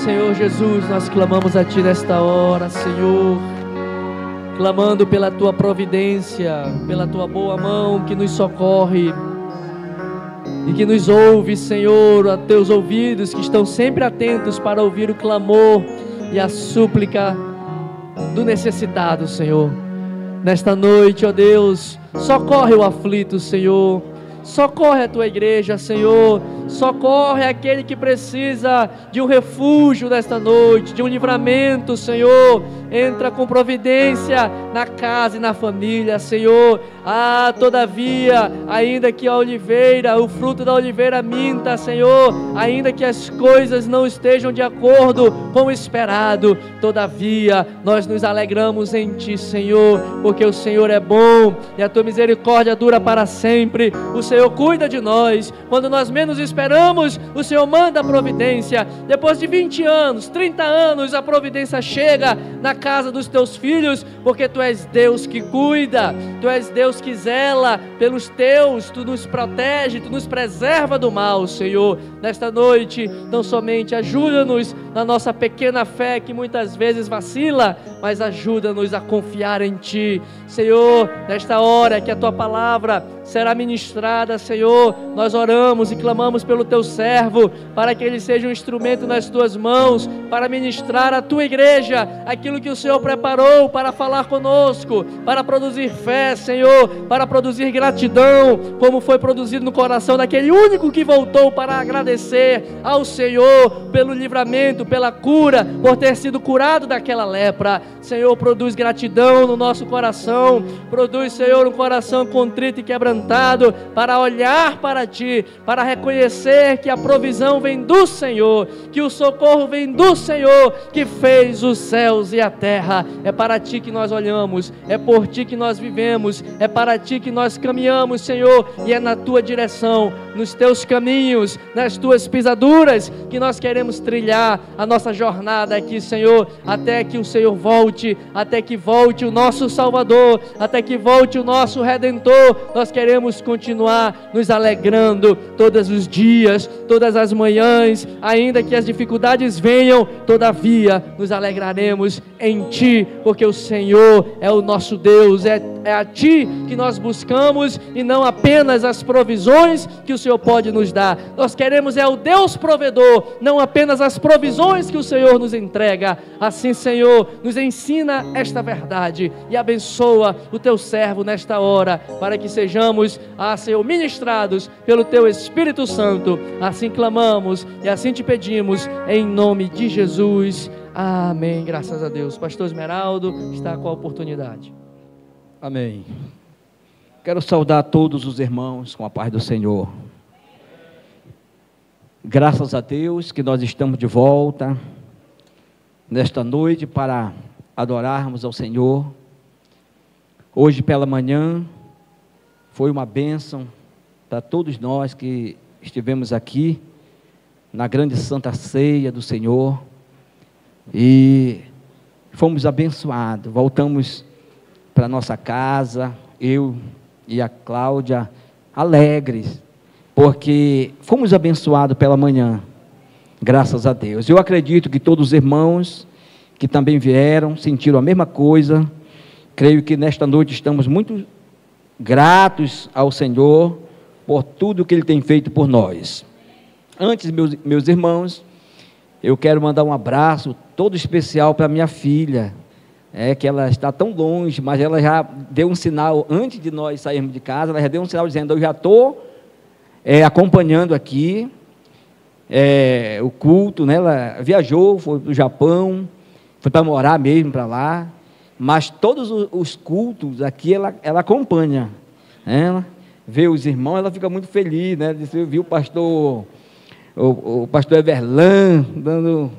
Senhor Jesus, nós clamamos a Ti nesta hora, Senhor, clamando pela Tua providência, pela Tua boa mão que nos socorre e que nos ouve, Senhor, a Teus ouvidos que estão sempre atentos para ouvir o clamor e a súplica do necessitado, Senhor. Nesta noite, ó Deus, socorre o aflito, Senhor. Socorre a Tua igreja, Senhor. Socorre aquele que precisa de um refúgio nesta noite, de um livramento, Senhor. Entra com providência na casa e na família, Senhor. Todavia, ainda que a oliveira, o fruto da oliveira minta, Senhor, ainda que as coisas não estejam de acordo com o esperado, todavia, nós nos alegramos em Ti, Senhor, porque o Senhor é bom e a Tua misericórdia dura para sempre. O Senhor cuida de nós. Quando nós menos esperamos, o Senhor manda a providência. Depois de 20 anos, 30 anos, a providência chega na casa dos Teus filhos, porque Tu és Deus que cuida, Tu és Deus que zela pelos Teus, Tu nos protege, Tu nos preserva do mal, Senhor. Nesta noite, não somente ajuda-nos na nossa pequena fé que muitas vezes vacila, mas ajuda-nos a confiar em Ti, Senhor. Nesta hora que a Tua palavra será ministrada, Senhor, nós oramos e clamamos pelo Teu servo, para que ele seja um instrumento nas Tuas mãos, para ministrar à Tua igreja aquilo que o Senhor preparou para falar conosco, para produzir fé, Senhor, para produzir gratidão, como foi produzido no coração daquele único que voltou para agradecer ao Senhor pelo livramento, pela cura, por ter sido curado daquela lepra. Senhor, produz gratidão no nosso coração, produz, Senhor, um coração contrito e quebrantado, para olhar para Ti, para reconhecer que a provisão vem do Senhor, que o socorro vem do Senhor, que fez os céus e a terra. É para Ti que nós olhamos, é por Ti que nós vivemos, é para Ti que nós caminhamos, Senhor, e é na Tua direção, nos Teus caminhos, nas Tuas pisaduras, que nós queremos trilhar a nossa jornada aqui, Senhor, até que o Senhor volte, até que volte o nosso Salvador, até que volte o nosso Redentor. Nós queremos continuar nos alegrando todos os dias, todas as manhãs, ainda que as dificuldades venham, todavia nos alegraremos em Ti, porque o Senhor é o nosso Deus, é a Ti que nós buscamos e não apenas as provisões que o Senhor pode nos dar. Nós queremos o Deus provedor, não apenas as provisões que o Senhor nos entrega. Assim, Senhor, nos ensina esta verdade e abençoa o Teu servo nesta hora, para que sejamos, Senhor, ministrados pelo Teu Espírito Santo. Assim clamamos e assim Te pedimos, em nome de Jesus. Amém. Graças a Deus. Pastor Esmeraldo está com a oportunidade. Amém. Quero saudar todos os irmãos com a paz do Senhor. Graças a Deus que nós estamos de volta nesta noite para adorarmos ao Senhor. Hoje pela manhã foi uma bênção para todos nós que estivemos aqui na grande Santa Ceia do Senhor e fomos abençoados. Voltamos para nossa casa, eu e a Cláudia, alegres, porque fomos abençoados pela manhã, graças a Deus. Eu acredito que todos os irmãos que também vieram, sentiram a mesma coisa. Creio que nesta noite estamos muito gratos ao Senhor, por tudo que Ele tem feito por nós. Antes, meus irmãos, eu quero mandar um abraço todo especial para minha filha, que ela está tão longe, mas ela já deu um sinal, antes de nós sairmos de casa, ela já deu um sinal dizendo: eu já estou acompanhando aqui o culto, né? Ela viajou, foi para o Japão, foi para morar mesmo para lá, mas todos os cultos aqui ela acompanha, né? Ela vê os irmãos, ela fica muito feliz, né? Viu o pastor Everlan dando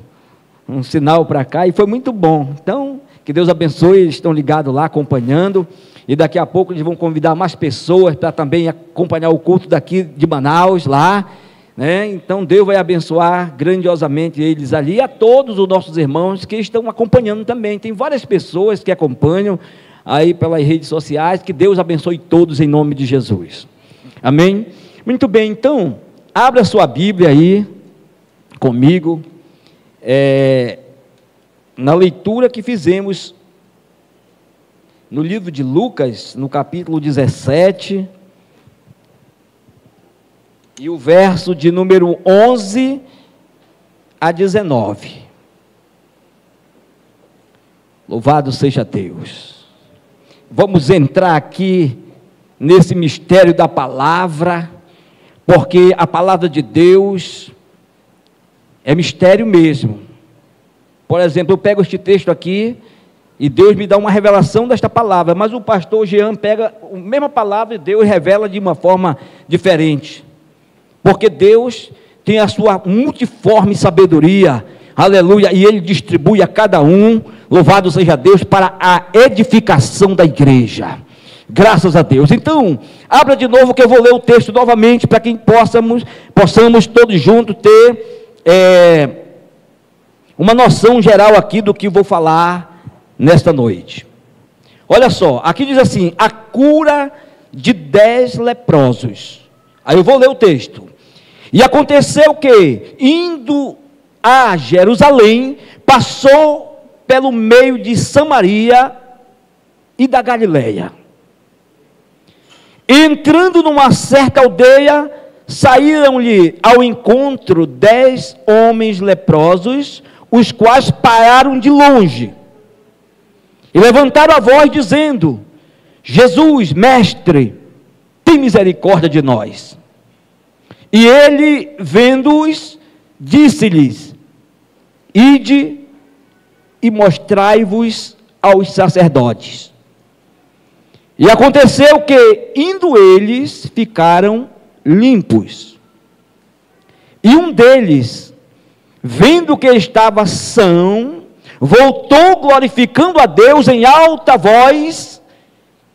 um sinal para cá, e foi muito bom. Então, que Deus abençoe, eles estão ligados lá, acompanhando, e daqui a pouco eles vão convidar mais pessoas para também acompanhar o culto daqui de Manaus, lá, né? Então Deus vai abençoar grandiosamente eles ali, e a todos os nossos irmãos que estão acompanhando também. Tem várias pessoas que acompanham aí pelas redes sociais. Que Deus abençoe todos em nome de Jesus. Amém? Muito bem, então abra sua Bíblia aí comigo, na leitura que fizemos no livro de Lucas, no capítulo 17, e o verso de número 11 a 19. Louvado seja Deus. Vamos entrar aqui nesse mistério da palavra, porque a palavra de Deus é mistério mesmo. Por exemplo, eu pego este texto aqui e Deus me dá uma revelação desta palavra, mas o pastor Jean pega a mesma palavra e Deus revela de uma forma diferente, porque Deus tem a sua multiforme sabedoria, aleluia, e Ele distribui a cada um, louvado seja Deus, para a edificação da igreja, graças a Deus. Então, abra de novo que eu vou ler o texto novamente, para que possamos todos juntos ter uma noção geral aqui do que vou falar nesta noite. Olha só, aqui diz assim: a cura de 10 leprosos. Aí eu vou ler o texto. E aconteceu que, indo a Jerusalém, passou pelo meio de Samaria e da Galileia. Entrando numa certa aldeia, saíram-lhe ao encontro 10 homens leprosos, os quais pararam de longe e levantaram a voz dizendo: Jesus, mestre, tem misericórdia de nós. E ele, vendo-os, disse-lhes: ide e mostrai-vos aos sacerdotes. E aconteceu que, indo eles, ficaram limpos. E um deles, vendo que estava são, voltou glorificando a Deus em alta voz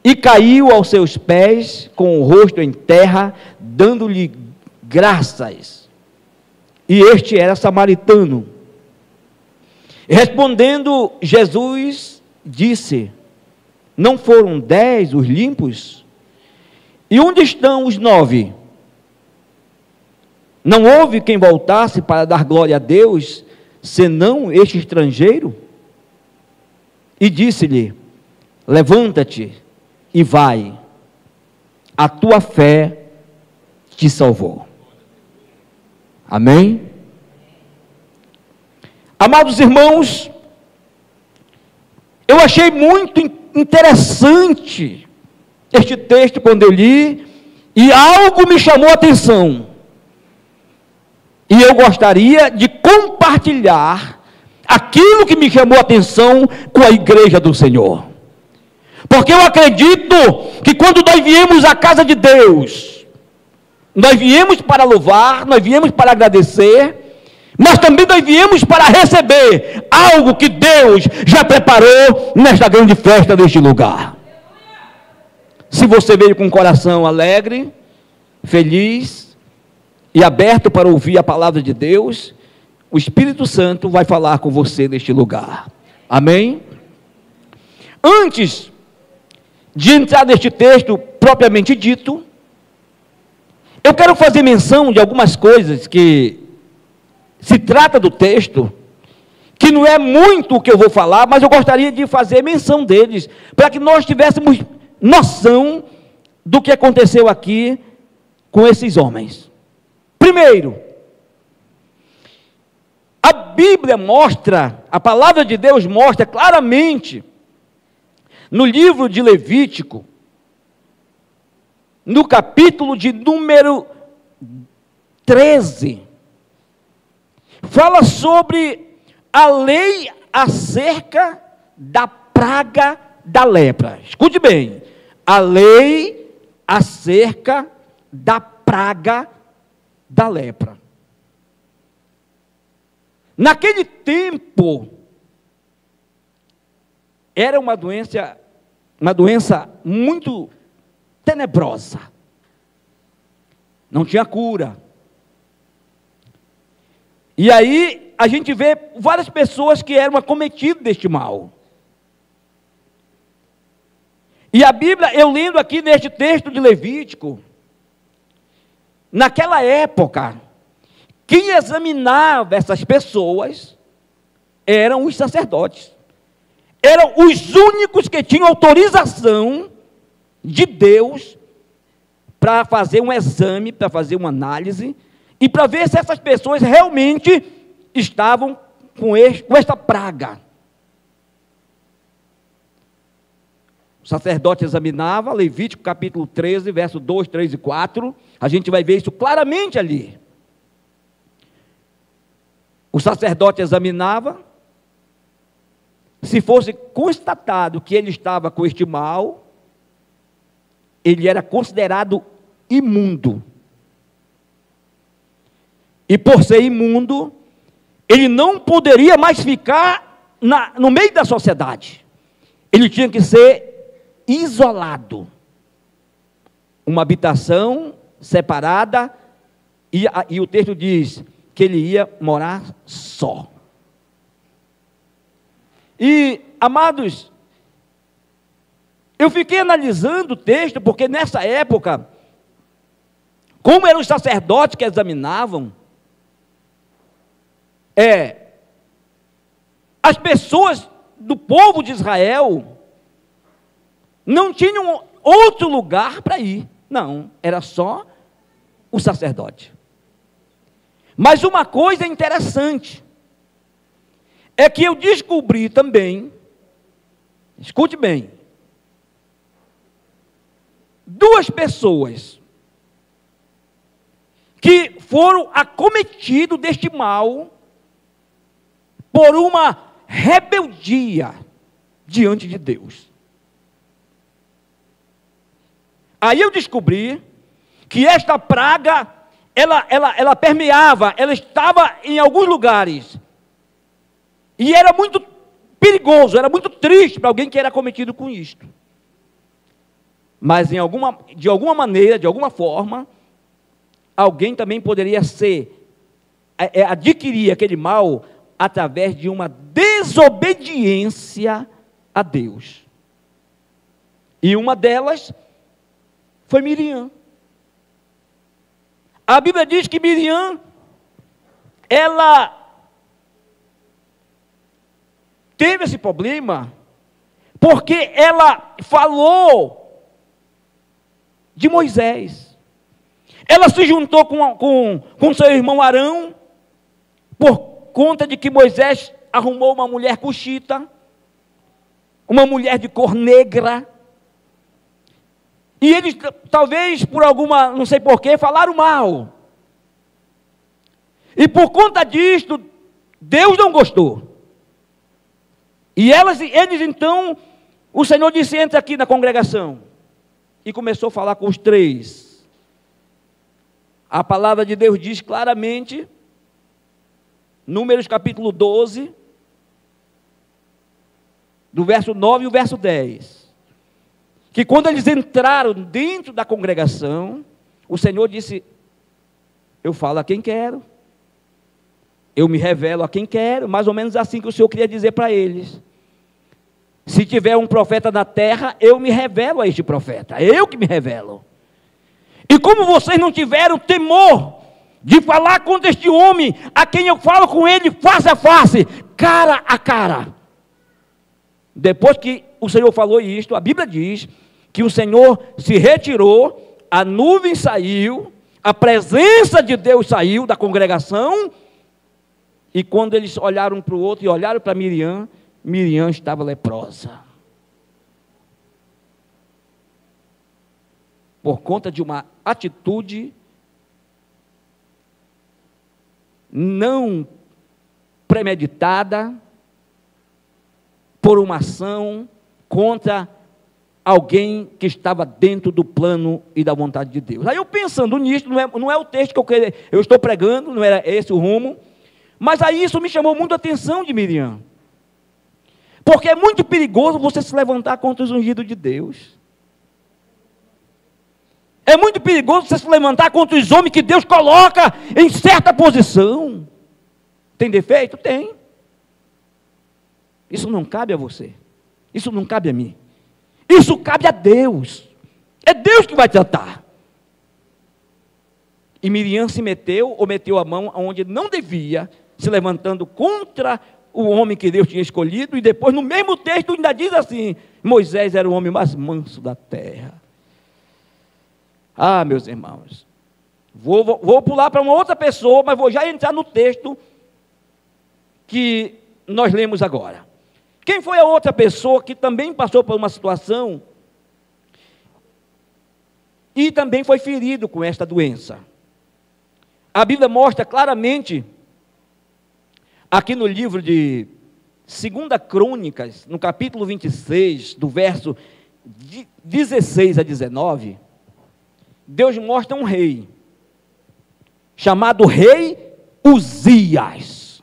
e caiu aos seus pés com o rosto em terra, dando-lhe graças. E este era samaritano. Respondendo Jesus, disse: não foram 10 os limpos? E onde estão os 9? Não houve quem voltasse para dar glória a Deus, senão este estrangeiro? E disse-lhe: levanta-te e vai, a tua fé te salvou. Amém? Amados irmãos, eu achei muito interessante este texto quando eu li, e algo me chamou a atenção, e eu gostaria de compartilhar aquilo que me chamou a atenção com a igreja do Senhor, porque eu acredito que quando nós viemos à casa de Deus, nós viemos para louvar, nós viemos para agradecer, mas também nós viemos para receber algo que Deus já preparou nesta grande festa deste lugar. Se você veio com o coração alegre, feliz e aberto para ouvir a palavra de Deus, o Espírito Santo vai falar com você neste lugar. Amém? Antes de entrar neste texto propriamente dito, eu quero fazer menção de algumas coisas que se trata do texto, que não é muito o que eu vou falar, mas eu gostaria de fazer menção deles, para que nós tivéssemos noção do que aconteceu aqui com esses homens. Primeiro, a Bíblia mostra, a palavra de Deus mostra claramente, no livro de Levítico, no capítulo de número 13, fala sobre a lei acerca da praga da lepra. Escute bem, a lei acerca da praga da lepra. Naquele tempo, era uma doença muito tenebrosa, não tinha cura. E aí a gente vê várias pessoas que eram acometidas deste mal. E a Bíblia, eu lendo aqui neste texto de Levítico, naquela época, quem examinava essas pessoas eram os sacerdotes. Eram os únicos que tinham autorização de Deus para fazer um exame, para fazer uma análise, e para ver se essas pessoas realmente estavam com esta praga. O sacerdote examinava, Levítico capítulo 13, verso 2, 3 e 4, a gente vai ver isso claramente ali. O sacerdote examinava, se fosse constatado que ele estava com este mal, ele era considerado imundo. E por ser imundo, ele não poderia mais ficar no meio da sociedade. Ele tinha que ser isolado. Uma habitação separada, e o texto diz que ele ia morar só. E, amados, eu fiquei analisando o texto, porque nessa época, como eram os sacerdotes que examinavam, as pessoas do povo de Israel não tinham outro lugar para ir. Não, era só o sacerdote. Mas uma coisa interessante é que eu descobri também, escute bem, duas pessoas que foram acometidos deste mal por uma rebeldia diante de Deus. Aí eu descobri que esta praga, ela permeava, ela estava em alguns lugares. E era muito perigoso, era muito triste para alguém que era acometido com isto. Mas de alguma maneira, de alguma forma, alguém também poderia adquirir aquele mal através de uma desobediência a Deus. E uma delas foi Miriam. A Bíblia diz que Miriam, ela teve esse problema porque ela falou de Moisés. Ela se juntou com seu irmão Arão, por conta de que Moisés arrumou uma mulher cuxita, uma mulher de cor negra, e eles, talvez por alguma, não sei porquê, falaram mal. E por conta disto, Deus não gostou. E eles então, o Senhor disse, entra aqui na congregação. E começou a falar com os três. A palavra de Deus diz claramente, Números capítulo 12, do verso 9 e o verso 10. Que quando eles entraram dentro da congregação, o Senhor disse, eu falo a quem quero, eu me revelo a quem quero, mais ou menos assim que o Senhor queria dizer para eles. Se tiver um profeta na terra, eu me revelo a este profeta, é eu que me revelo. E como vocês não tiveram temor de falar contra este homem, a quem eu falo com ele face a face, cara a cara. Depois que o Senhor falou isto, a Bíblia diz que o Senhor se retirou, a nuvem saiu, a presença de Deus saiu da congregação, e quando eles olharam um para o outro e olharam para Miriam, Miriam estava leprosa. Por conta de uma atitude não premeditada, por uma ação contra alguém que estava dentro do plano e da vontade de Deus. Aí eu pensando nisso, não é o texto que eu estou pregando, não era esse o rumo, mas aí isso me chamou muito a atenção de Miriam. Porque é muito perigoso você se levantar contra os ungidos de Deus. É muito perigoso você se levantar contra os homens que Deus coloca em certa posição. Tem defeito? Tem. Isso não cabe a você. Isso não cabe a mim. Isso cabe a Deus. É Deus que vai tratar. E Miriam se meteu, ou meteu a mão onde não devia, se levantando contra o homem que Deus tinha escolhido, e depois no mesmo texto ainda diz assim: Moisés era o homem mais manso da terra. Ah, meus irmãos, vou pular para uma outra pessoa, mas vou já entrar no texto que nós lemos agora. Quem foi a outra pessoa que também passou por uma situação e também foi ferido com esta doença? A Bíblia mostra claramente, aqui no livro de 2 Crônicas, no capítulo 26, do verso 16 a 19, Deus mostra um rei, chamado rei Uzias.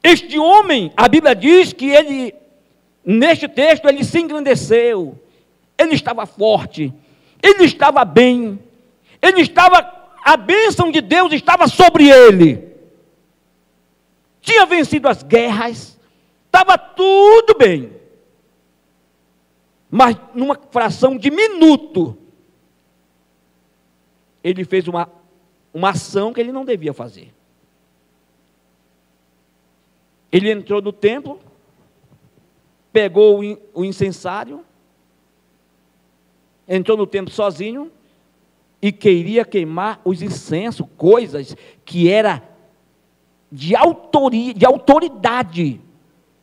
Este homem, a Bíblia diz que ele, neste texto, ele se engrandeceu, ele estava forte, ele estava bem, a bênção de Deus estava sobre ele, tinha vencido as guerras, estava tudo bem, mas numa fração de minuto, ele fez uma ação que ele não devia fazer. Ele entrou no templo, pegou o incensário, entrou no templo sozinho e queria queimar os incensos, coisas que era de autoridade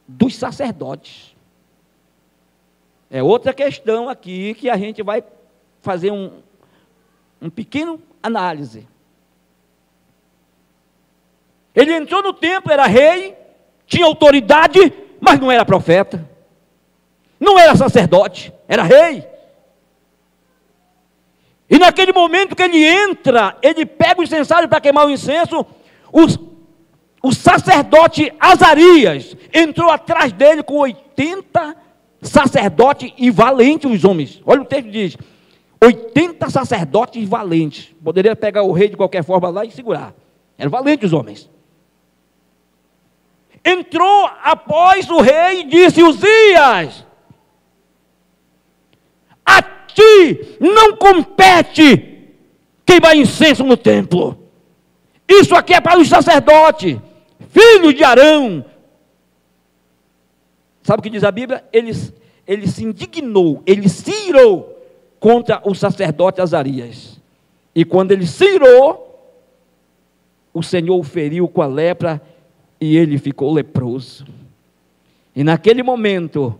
dos sacerdotes. É outra questão aqui que a gente vai fazer um pequeno análise. Ele entrou no templo, era rei, tinha autoridade, mas não era profeta, não era sacerdote, era rei. E naquele momento que ele entra, ele pega o incensário para queimar o incenso, o sacerdote Azarias entrou atrás dele com 80 sacerdotes e valentes os homens. Olha o texto diz, 80 sacerdotes valentes. Poderia pegar o rei de qualquer forma lá e segurar. Eram valentes os homens. Entrou após o rei e disse: Uzias, a ti não compete queimar incenso no templo. Isso aqui é para os sacerdotes, filhos de Arão. Sabe o que diz a Bíblia? Ele se indignou, ele se irou contra o sacerdote Azarias. E quando ele se irou, o Senhor o feriu com a lepra e ele ficou leproso. E naquele momento,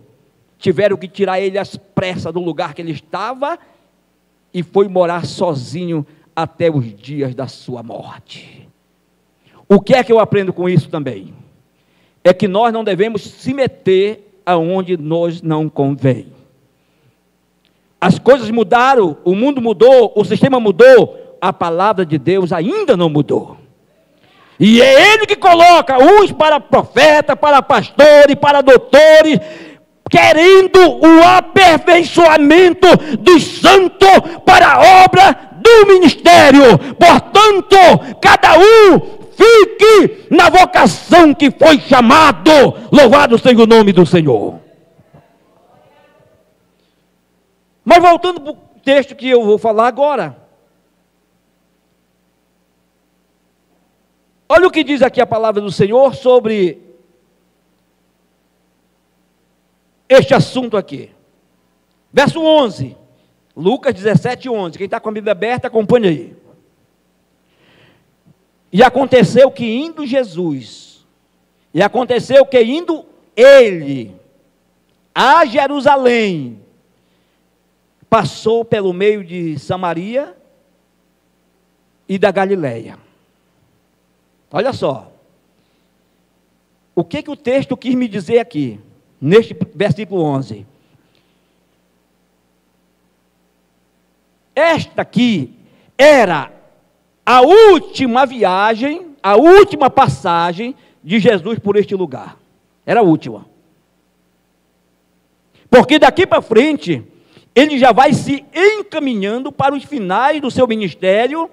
tiveram que tirar ele às pressas do lugar que ele estava e foi morar sozinho até os dias da sua morte. O que é que eu aprendo com isso também? É que nós não devemos se meter aonde nos não convém. As coisas mudaram, o mundo mudou, o sistema mudou, a palavra de Deus ainda não mudou. E é Ele que coloca uns para profeta, para pastores, para doutores, querendo o aperfeiçoamento dos santos para a obra do ministério. Portanto, cada um fique na vocação que foi chamado. Louvado seja o nome do Senhor. Mas voltando para o texto que eu vou falar agora. Olha o que diz aqui a palavra do Senhor sobre este assunto aqui. Verso 11. Lucas 17, 11. Quem está com a Bíblia aberta, acompanha aí. E aconteceu que indo Jesus, e aconteceu que indo ele a Jerusalém, passou pelo meio de Samaria e da Galileia. Olha só, o que o texto quis me dizer aqui, neste versículo 11? Esta aqui era a última viagem, a última passagem de Jesus por este lugar. Era a última. Porque daqui para frente, ele já vai se encaminhando para os finais do seu ministério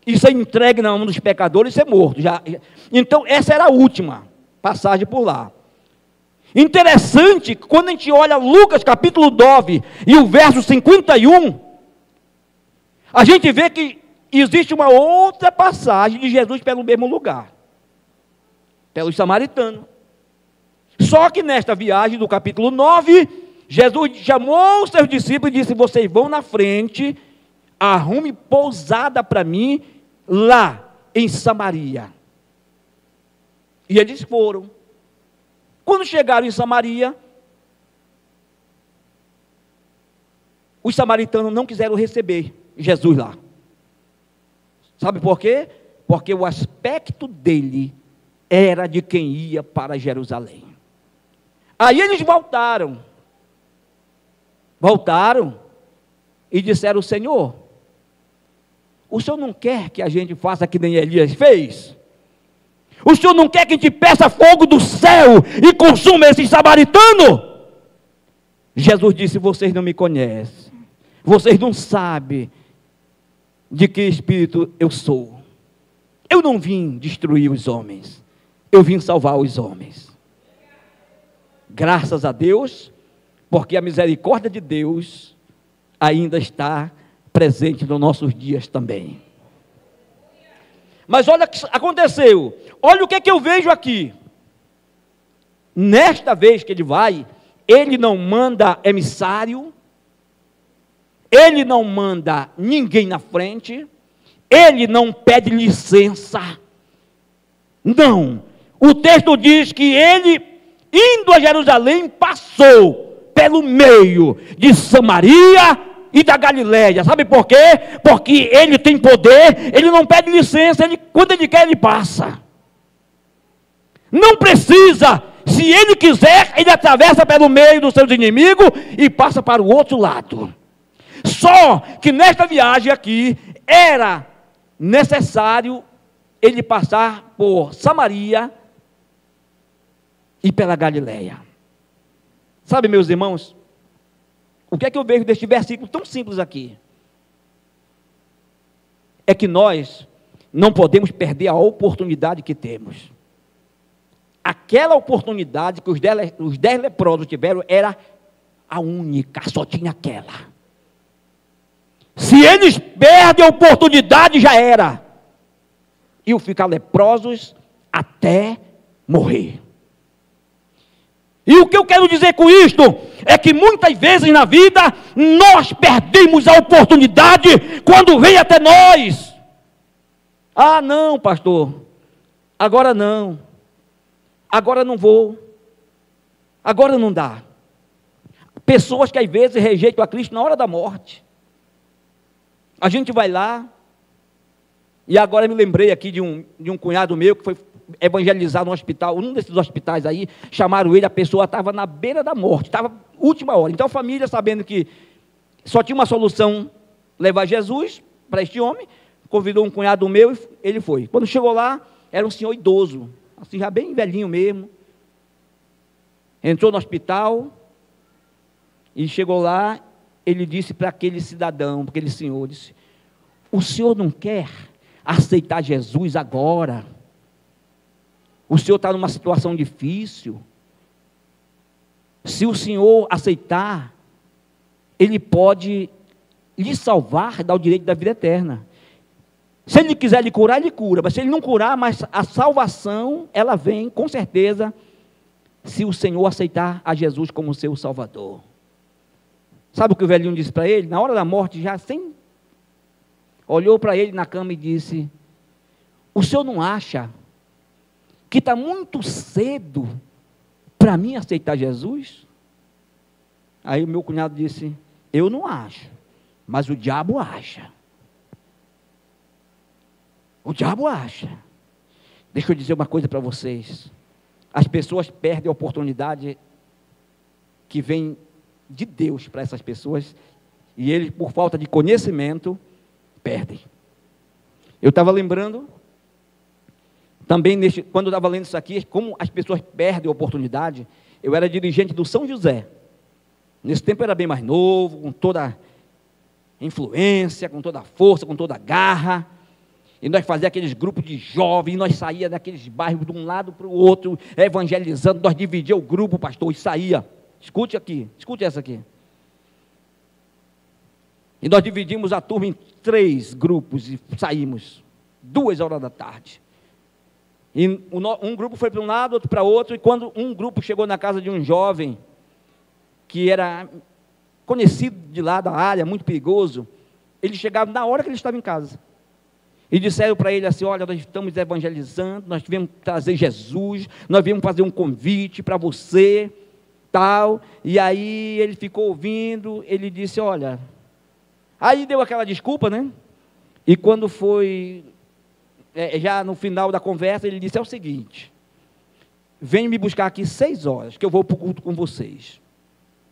e ser entregue na mão dos pecadores e ser morto. Então, essa era a última passagem por lá. Interessante, quando a gente olha Lucas capítulo 9 e o verso 51, a gente vê que existe uma outra passagem de Jesus pelo mesmo lugar. pelos samaritanos. Só que nesta viagem do capítulo 9, Jesus chamou os seus discípulos e disse: vocês vão na frente, arrume pousada para mim lá em Samaria. E eles foram. Quando chegaram em Samaria, os samaritanos não quiseram receber Jesus lá. Sabe por quê? Porque o aspecto dele era de quem ia para Jerusalém. Aí eles voltaram e disseram: Senhor, o Senhor não quer que a gente faça que nem Elias fez? O Senhor não quer que a gente peça fogo do céu e consuma esses samaritanos? Jesus disse: vocês não me conhecem, vocês não sabem de que espírito eu sou. Eu não vim destruir os homens, eu vim salvar os homens. Graças a Deus, porque a misericórdia de Deus ainda está presente nos nossos dias também. Mas olha o que aconteceu, olha o que eu vejo aqui. Nesta vez que ele vai, ele não manda emissário, ele não manda ninguém na frente, ele não pede licença, não. O texto diz que ele, indo a Jerusalém, passou pelo meio de Samaria e da Galileia. Sabe por quê? Porque ele tem poder, ele não pede licença, quando ele quer, ele passa. Não precisa, se ele quiser, ele atravessa pelo meio dos seus inimigos e passa para o outro lado. Só que nesta viagem aqui, era necessário ele passar por Samaria e pela Galileia. Sabe, meus irmãos, o que é que eu vejo deste versículo tão simples aqui? É que nós não podemos perder a oportunidade que temos. Aquela oportunidade que os 10 leprosos tiveram era a única, só tinha aquela. Se eles perdem a oportunidade, já era. Iam ficar leprosos até morrer. E o que eu quero dizer com isto é que muitas vezes na vida nós perdemos a oportunidade quando vem até nós. Ah, não, pastor, agora não, agora não vou, agora não dá. Pessoas que às vezes rejeitam a Cristo na hora da morte. A gente vai lá, e agora me lembrei aqui de um cunhado meu que foi evangelizar no hospital, um desses hospitais aí, chamaram ele, a pessoa estava na beira da morte, estava última hora. Então a família, sabendo que só tinha uma solução, levar Jesus para este homem, convidou um cunhado meu e ele foi. Quando chegou lá, era um senhor idoso, assim já bem velhinho mesmo. Entrou no hospital e chegou lá, ele disse para aquele cidadão, para aquele senhor, disse: o senhor não quer aceitar Jesus agora? O senhor está numa situação difícil. Se o senhor aceitar, ele pode lhe salvar, dar o direito da vida eterna. Se ele quiser lhe curar, ele cura. Mas se ele não curar, mas a salvação, ela vem, com certeza, se o Senhor aceitar a Jesus como seu Salvador. Sabe o que o velhinho disse para ele? Na hora da morte, já sem... olhou para ele na cama e disse: o senhor não acha que está muito cedo para mim aceitar Jesus? Aí o meu cunhado disse: eu não acho, mas o diabo acha. O diabo acha. Deixa eu dizer uma coisa para vocês. As pessoas perdem a oportunidade que vem de Deus para essas pessoas, e eles, por falta de conhecimento, perdem. Eu estava lembrando também, quando eu estava lendo isso aqui, como as pessoas perdem a oportunidade. Eu era dirigente do São José. Nesse tempo eu era bem mais novo, com toda a influência, com toda a força, com toda a garra. E nós fazíamos aqueles grupos de jovens, e nós saíamos daqueles bairros de um lado para o outro, evangelizando. Nós dividíamos o grupo, pastor, e saía. Escute aqui, escute essa aqui. E nós dividimos a turma em 3 grupos e saímos 2 horas da tarde. E um grupo foi para um lado, outro para outro, e quando um grupo chegou na casa de um jovem, que era conhecido de lá da área, muito perigoso, ele chegava na hora que ele estava em casa. E disseram para ele assim: olha, nós estamos evangelizando, nós viemos trazer Jesus, nós viemos fazer um convite para você, tal. E aí ele ficou ouvindo, ele disse: olha, aí deu aquela desculpa, né? E quando foi, já no final da conversa, ele disse: é o seguinte, vem me buscar aqui 6 horas, que eu vou para o culto com vocês.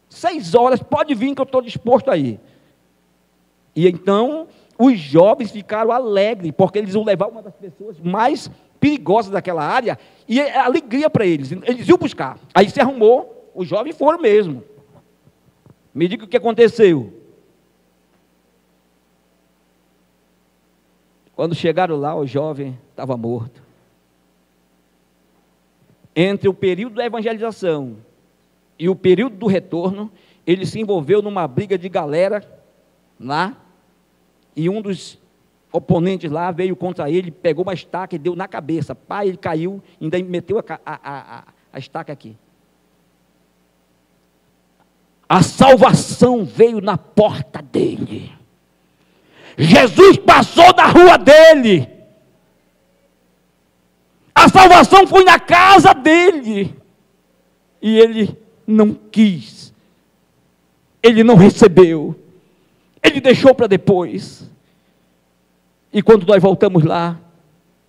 6 horas, pode vir que eu estou disposto a ir. E então os jovens ficaram alegres, porque eles iam levar uma das pessoas mais perigosas daquela área, e é alegria para eles. Eles iam buscar. Aí se arrumou, os jovens foram mesmo. Me diga o que aconteceu. Quando chegaram lá, o jovem estava morto. Entre o período da evangelização e o período do retorno, ele se envolveu numa briga de galera lá, e um dos oponentes lá veio contra ele, pegou uma estaca e deu na cabeça. Pá, ele caiu, ainda meteu a estaca aqui. A salvação veio na porta dele. Jesus passou na rua dele. A salvação foi na casa dele. E ele não quis. Ele não recebeu. Ele deixou para depois. E quando nós voltamos lá,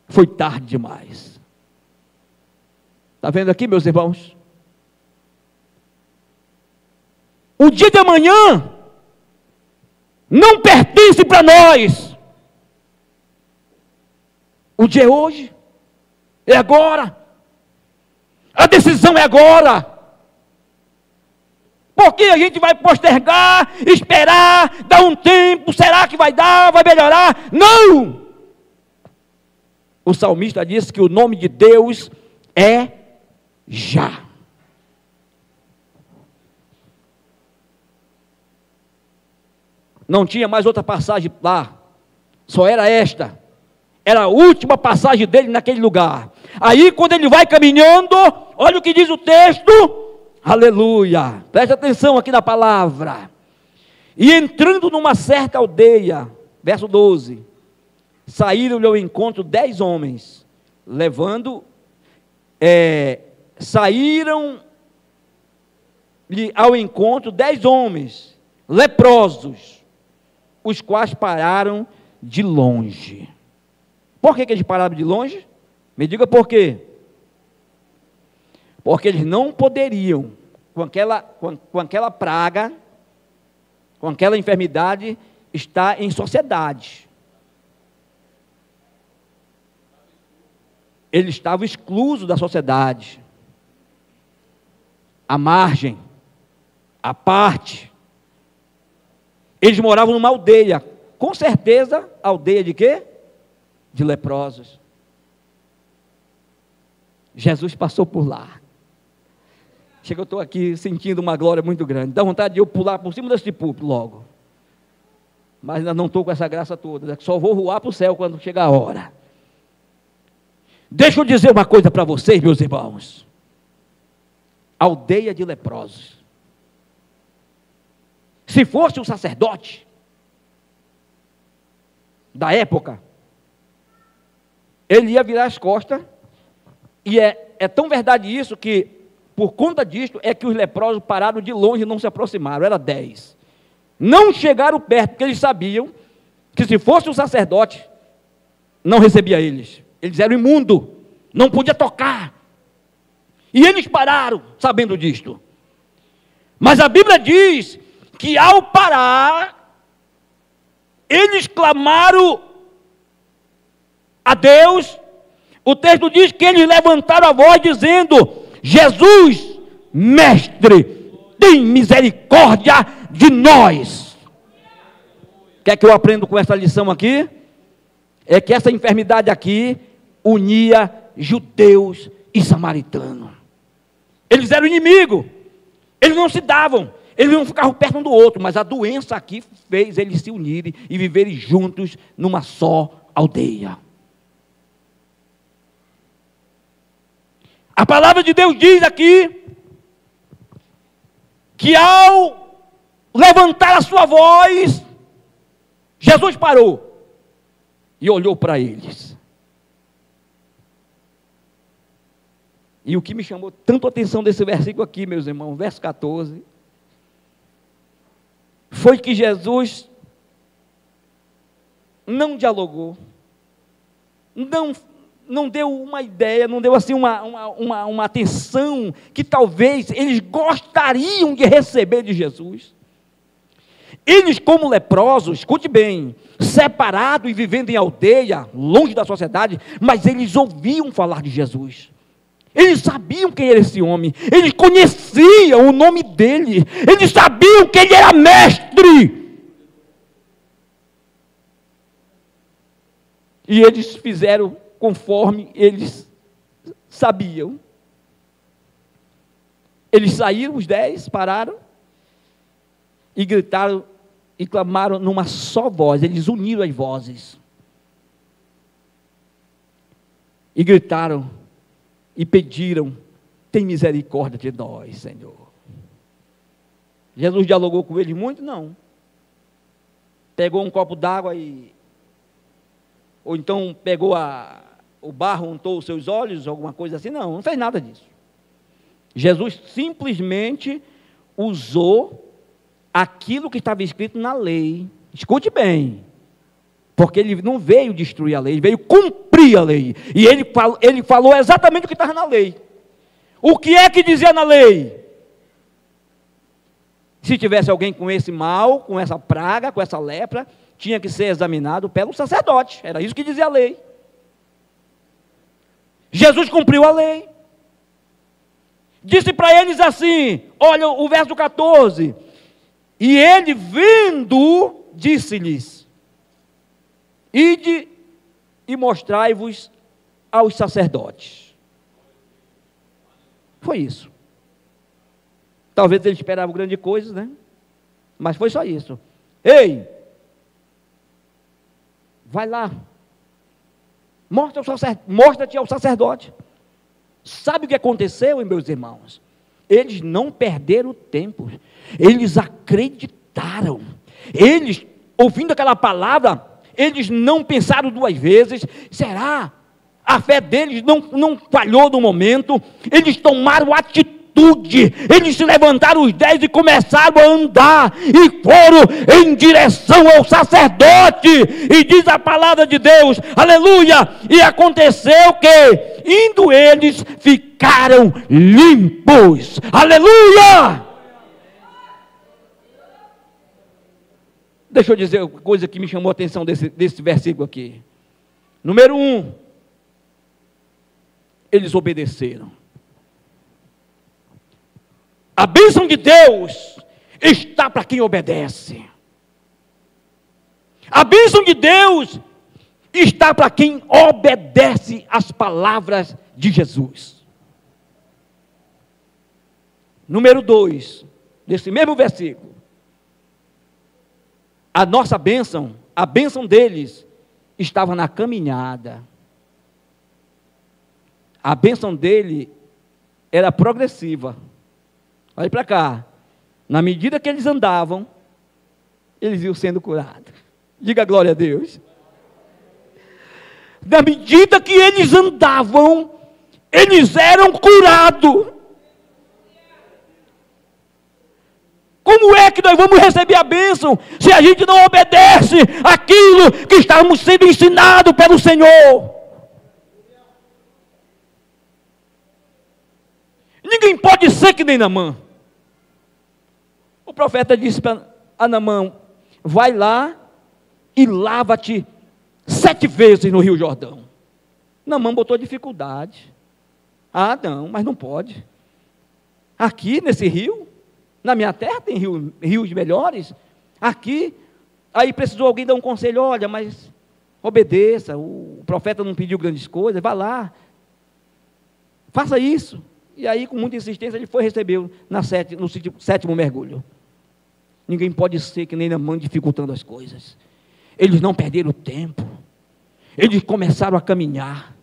foi tarde demais. Está vendo aqui, meus irmãos? O dia de amanhã não pertence para nós. O dia é hoje. É agora. A decisão é agora. Por que a gente vai postergar, esperar, dar um tempo? Será que vai dar, vai melhorar? Não! O salmista disse que o nome de Deus é já. Não tinha mais outra passagem lá, só era esta. Era a última passagem dele naquele lugar. Aí quando ele vai caminhando, olha o que diz o texto. Aleluia, preste atenção aqui na palavra. E entrando numa certa aldeia, verso 12, saíram-lhe ao encontro 10 homens, saíram-lhe ao encontro 10 homens, leprosos, os quais pararam de longe. Por que eles pararam de longe? Me diga por quê. Porque eles não poderiam, com aquela praga, com aquela enfermidade, estar em sociedade. Eles estavam exclusos da sociedade, à margem, à parte. Eles moravam numa aldeia, com certeza, aldeia de quê? De leprosos. Jesus passou por lá. Chega, eu estou aqui sentindo uma glória muito grande. Dá vontade de eu pular por cima desse púlpito logo. Mas ainda não estou com essa graça toda. Só vou voar para o céu quando chegar a hora. Deixa eu dizer uma coisa para vocês, meus irmãos. Aldeia de leprosos. Se fosse um sacerdote da época, ele ia virar as costas. E é tão verdade isso que, por conta disto, é que os leprosos pararam de longe e não se aproximaram. Era 10. Não chegaram perto, porque eles sabiam que se fosse um sacerdote, não recebia eles. Eles eram imundos, não podia tocar. E eles pararam, sabendo disto. Mas a Bíblia diz que ao parar, eles clamaram a Deus. O texto diz que eles levantaram a voz dizendo: Jesus, mestre, tem misericórdia de nós. O que é que eu aprendo com essa lição aqui? É que essa enfermidade aqui unia judeus e samaritanos. Eles eram inimigos, eles não se davam, eles não ficavam perto um do outro, mas a doença aqui fez eles se unirem e viverem juntos numa só aldeia. A palavra de Deus diz aqui que ao levantar a sua voz, Jesus parou e olhou para eles. E o que me chamou tanto a atenção desse versículo aqui, meus irmãos, verso 14, foi que Jesus não dialogou, não deu uma ideia, não deu assim uma atenção que talvez eles gostariam de receber de Jesus. Eles, como leprosos, escute bem, separados e vivendo em aldeia, longe da sociedade, mas eles ouviam falar de Jesus. Eles sabiam quem era esse homem, eles conheciam o nome dele, eles sabiam que ele era mestre. E eles fizeram conforme eles sabiam. Eles saíram, os 10, pararam, e gritaram, e clamaram numa só voz, eles uniram as vozes. E gritaram, e pediram, tem misericórdia de nós, Senhor. Jesus dialogou com eles muito? Não. Pegou um copo d'água ou então pegou o barro, untou os seus olhos, alguma coisa assim? Não fez nada disso. Jesus simplesmente usou aquilo que estava escrito na lei. Escute bem. Porque ele não veio destruir a lei, ele veio cumprir a lei. E ele falou exatamente o que estava na lei. O que é que dizia na lei? Se tivesse alguém com esse mal, com essa praga, com essa lepra, tinha que ser examinado pelo sacerdote. Era isso que dizia a lei. Jesus cumpriu a lei. Disse para eles assim, olha o verso 14. E ele vendo, disse-lhes, ide e mostrai-vos aos sacerdotes. Foi isso. Talvez ele esperava grande coisa, né? Mas foi só isso. Ei, vai lá, mostra-te ao sacerdote. Sabe o que aconteceu, meus irmãos? Eles não perderam tempo, eles acreditaram. Eles, ouvindo aquela palavra, eles não pensaram duas vezes. Será? A fé deles não falhou no momento. Eles tomaram atitude. Eles se levantaram os 10 e começaram a andar. E foram em direção ao sacerdote. E diz a palavra de Deus, aleluia. E aconteceu que, indo eles, ficaram limpos. Aleluia! Deixa eu dizer uma coisa que me chamou a atenção desse versículo aqui. Número 1, eles obedeceram. A bênção de Deus está para quem obedece. A bênção de Deus está para quem obedece às palavras de Jesus. Número 2, desse mesmo versículo. A nossa bênção, a bênção deles, estava na caminhada. A bênção dele era progressiva. Olha para cá. Na medida que eles andavam, eles iam sendo curados. Diga glória a Deus. Na medida que eles andavam, eles eram curados. Como é que nós vamos receber a bênção se a gente não obedece aquilo que estamos sendo ensinados pelo Senhor? Ninguém pode ser que nem Naamã. O profeta disse para Naamã, vai lá e lava-te 7 vezes no Rio Jordão. Naamã botou dificuldade. Ah, não, mas não pode. Aqui nesse rio, na minha terra tem rios melhores. Aqui, aí precisou alguém dar um conselho, olha, mas obedeça, o profeta não pediu grandes coisas, vá lá, faça isso. E aí, com muita insistência, ele foi receber no 7º mergulho. Ninguém pode ser que nem Naamã dificultando as coisas. Eles não perderam tempo. Eles começaram a caminhar.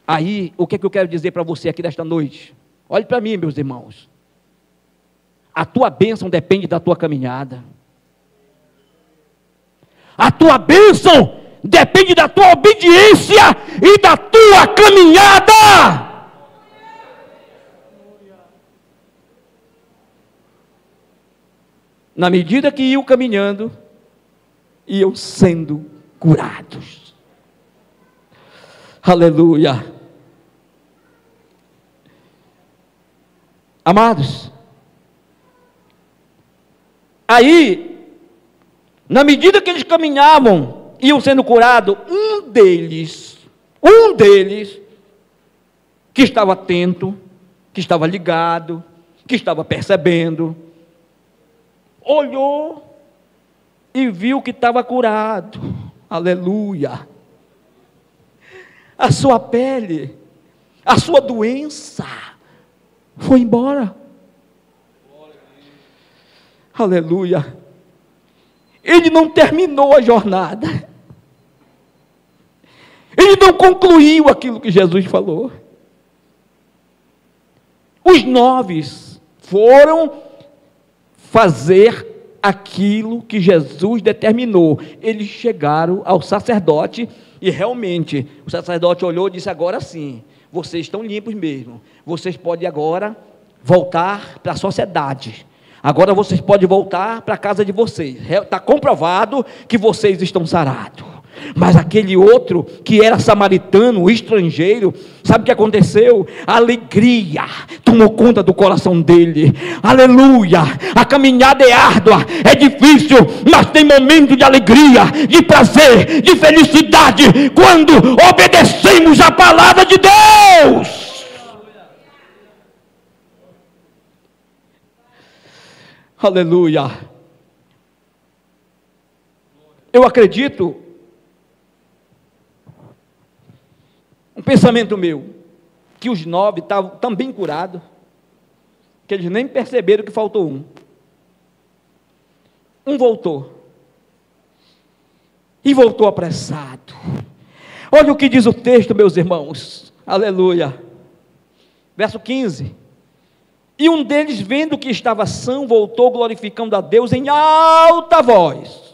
Aí, o que é que eu quero dizer para você aqui nesta noite? Olhe para mim, meus irmãos. A tua bênção depende da tua caminhada. A tua bênção depende da tua obediência e da tua caminhada. Na medida que iam caminhando, iam sendo curados. Aleluia. Amados, aí, na medida que eles caminhavam, iam sendo curados, um deles, que estava atento, que estava ligado, que estava percebendo, olhou e viu que estava curado. Aleluia. A sua pele, a sua doença foi embora. Aleluia. Ele não terminou a jornada. Ele não concluiu aquilo que Jesus falou. Os 9 foram fazer aquilo que Jesus determinou. Eles chegaram ao sacerdote e realmente o sacerdote olhou e disse: agora sim, vocês estão limpos mesmo, vocês podem agora voltar para a sociedade, agora vocês podem voltar para a casa de vocês, está comprovado que vocês estão sarados. Mas aquele outro, que era samaritano, o estrangeiro, sabe o que aconteceu? A alegria tomou conta do coração dele. Aleluia. A caminhada é árdua, é difícil, mas tem momento de alegria, de prazer, de felicidade, quando obedecemos a palavra de Deus. Aleluia. Eu acredito, um pensamento meu, que os 9 estavam também curados, que eles nem perceberam que faltou um. Um voltou, e voltou apressado. Olha o que diz o texto, meus irmãos, aleluia, verso 15, e um deles, vendo que estava são, voltou glorificando a Deus em alta voz.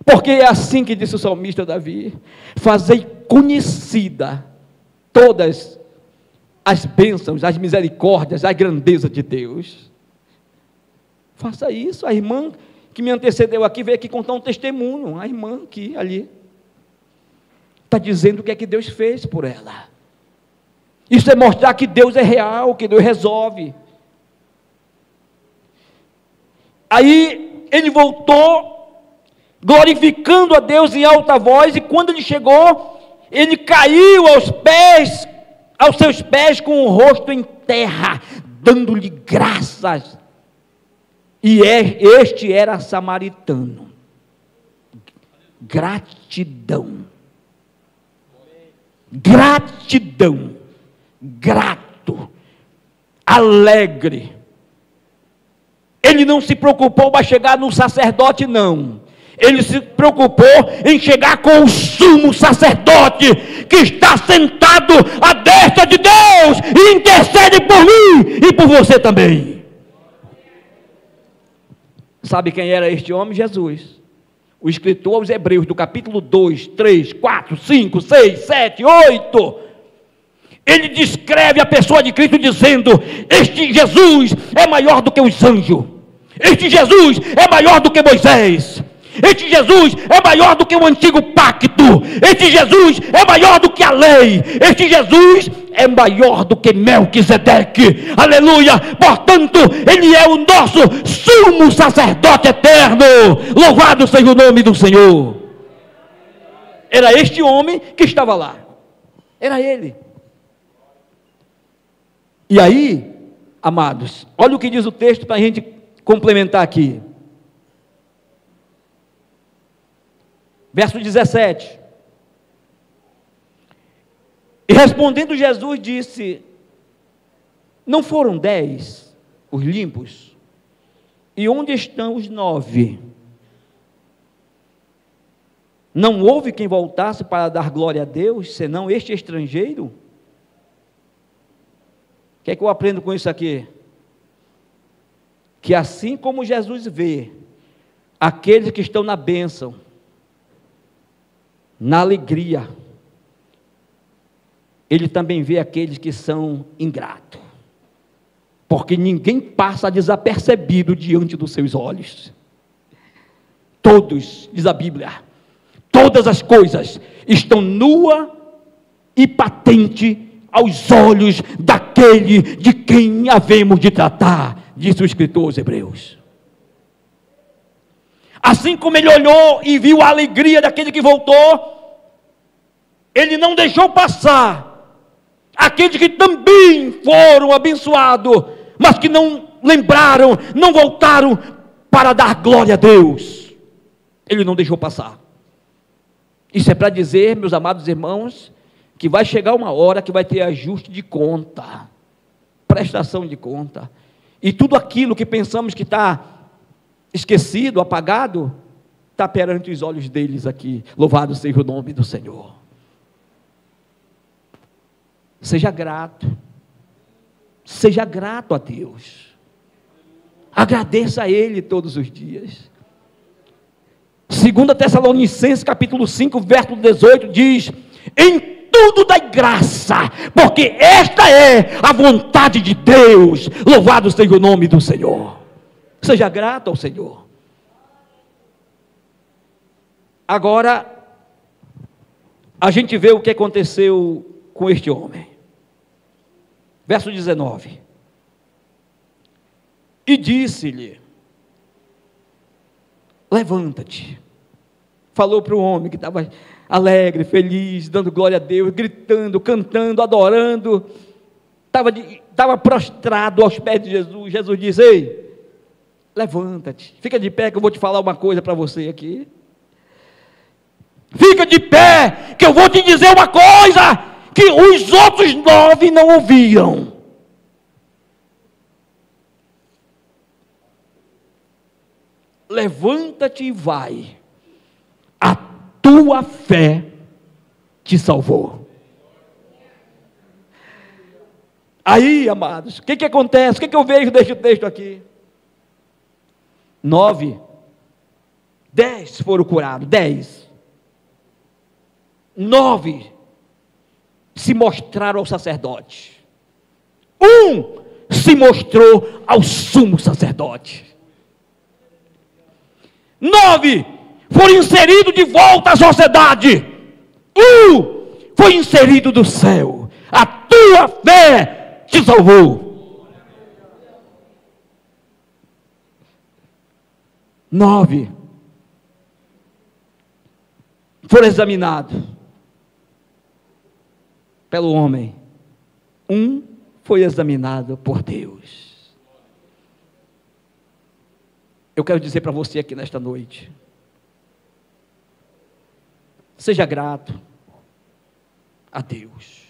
Porque é assim que disse o salmista Davi: fazei conhecida todas as bênçãos, as misericórdias, a grandeza de Deus. Faça isso. A irmã que me antecedeu aqui veio aqui contar um testemunho. A irmã aqui, ali, está dizendo o que é que Deus fez por ela. Isso é mostrar que Deus é real, que Deus resolve. Aí ele voltou glorificando a Deus em alta voz, e quando ele chegou, ele caiu aos seus pés com o rosto em terra, dando-lhe graças. E este era samaritano. Gratidão, grato, alegre. Ele não se preocupou para chegar no sacerdote, não. Ele se preocupou em chegar com o sumo sacerdote, que está sentado à destra de Deus, e intercede por mim e por você também. Sabe quem era este homem? Jesus. O escritor aos Hebreus, do capítulo 2, 3, 4, 5, 6, 7, 8... ele descreve a pessoa de Cristo dizendo: este Jesus é maior do que os anjos, este Jesus é maior do que Moisés, este Jesus é maior do que o antigo pacto, este Jesus é maior do que a lei, este Jesus é maior do que Melquisedeque. Aleluia. Portanto, ele é o nosso sumo sacerdote eterno. Louvado seja o nome do Senhor. Era este homem que estava lá, era ele. E aí, amados, olha o que diz o texto para a gente complementar aqui. Verso 17. E respondendo Jesus disse: não foram 10 os limpos? E onde estão os 9? Não houve quem voltasse para dar glória a Deus, senão este estrangeiro? O que é que eu aprendo com isso aqui? Que assim como Jesus vê aqueles que estão na bênção, na alegria, Ele também vê aqueles que são ingratos, porque ninguém passa desapercebido diante dos seus olhos. Todos, diz a Bíblia, todas as coisas estão nua e patente aos olhos daquele de quem havemos de tratar, diz o escritor aos Hebreus. Assim como ele olhou e viu a alegria daquele que voltou, ele não deixou passar aqueles que também foram abençoados, mas que não lembraram, não voltaram para dar glória a Deus. Ele não deixou passar. Isso é para dizer, meus amados irmãos, que vai chegar uma hora que vai ter ajuste de conta, prestação de conta, e tudo aquilo que pensamos que está esquecido, apagado, está perante os olhos deles aqui. Louvado seja o nome do Senhor. Seja grato a Deus, agradeça a Ele todos os dias. 2 Tessalonicenses capítulo 5, verso 18 diz: em tudo dai graça, porque esta é a vontade de Deus. Louvado seja o nome do Senhor. Seja grato ao Senhor. Agora, a gente vê o que aconteceu com este homem. Verso 19. E disse-lhe: levanta-te. Falou para o homem que estava alegre, feliz, dando glória a Deus, gritando, cantando, adorando, estava prostrado aos pés de Jesus. Jesus disse: ei, levanta-te, fica de pé que eu vou te falar uma coisa para você aqui. Fica de pé que eu vou te dizer uma coisa que os outros 9 não ouviram. Levanta-te e vai, a tua fé te salvou. Aí, amados, o que acontece? O que eu vejo deste texto aqui? 9, 10 foram curados, 10. 9 se mostraram ao sacerdote. 1 se mostrou ao sumo sacerdote. 9 foram inseridos de volta à sociedade. 1 foi inserido do céu. A tua fé te salvou. 9 foram examinados pelo homem. 1 foi examinado por Deus. Eu quero dizer para você aqui nesta noite: seja grato a Deus.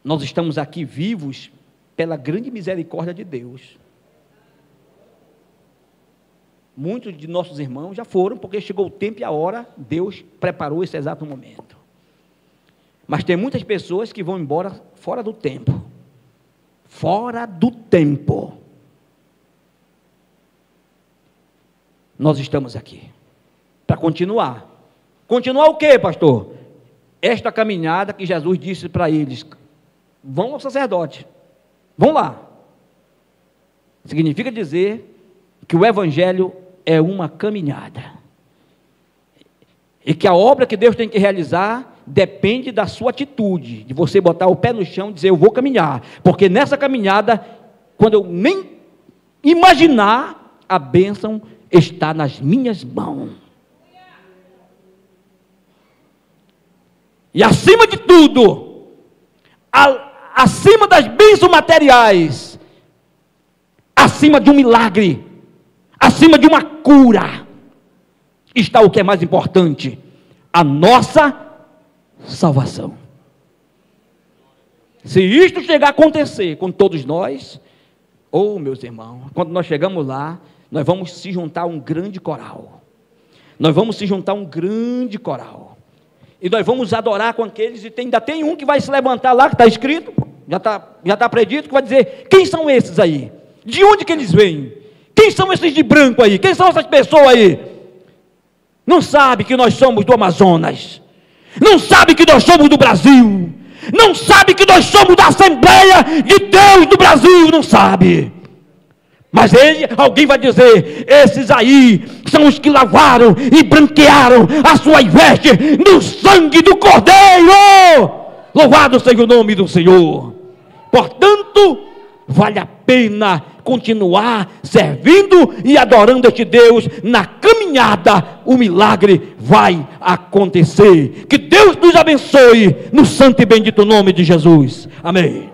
Nós estamos aqui vivos pela grande misericórdia de Deus. Muitos de nossos irmãos já foram, porque chegou o tempo e a hora, Deus preparou esse exato momento. Mas tem muitas pessoas que vão embora fora do tempo. Fora do tempo. Nós estamos aqui para continuar. Continuar o quê, pastor? Esta caminhada que Jesus disse para eles: vão ao sacerdote, vão lá. Significa dizer que o evangelho é uma caminhada, e que a obra que Deus tem que realizar depende da sua atitude, de você botar o pé no chão e dizer: eu vou caminhar, porque nessa caminhada, quando eu nem imaginar, a bênção está nas minhas mãos. E acima de tudo, acima das bênçãos materiais, acima de um milagre, acima de uma cura, está o que é mais importante: a nossa salvação. Se isto chegar a acontecer com todos nós, meus irmãos, quando nós chegamos lá, nós vamos se juntar a um grande coral. nós vamos se juntar um grande coral, e nós vamos adorar com aqueles, e ainda tem um que vai se levantar lá, que está escrito, já está predito, que vai dizer, quem são esses aí? De onde que eles vêm? Quem são esses de branco aí? Quem são essas pessoas aí? Não sabe que nós somos do Amazonas, não sabe que nós somos do Brasil, não sabe que nós somos da Assembleia de Deus do Brasil, não sabe. Mas alguém vai dizer, esses aí são os que lavaram e branquearam as suas vestes no sangue do Cordeiro. Louvado seja o nome do Senhor. Portanto, vale a pena continuar servindo e adorando este Deus. Na caminhada, o milagre vai acontecer. Que Deus nos abençoe no santo e bendito nome de Jesus. Amém.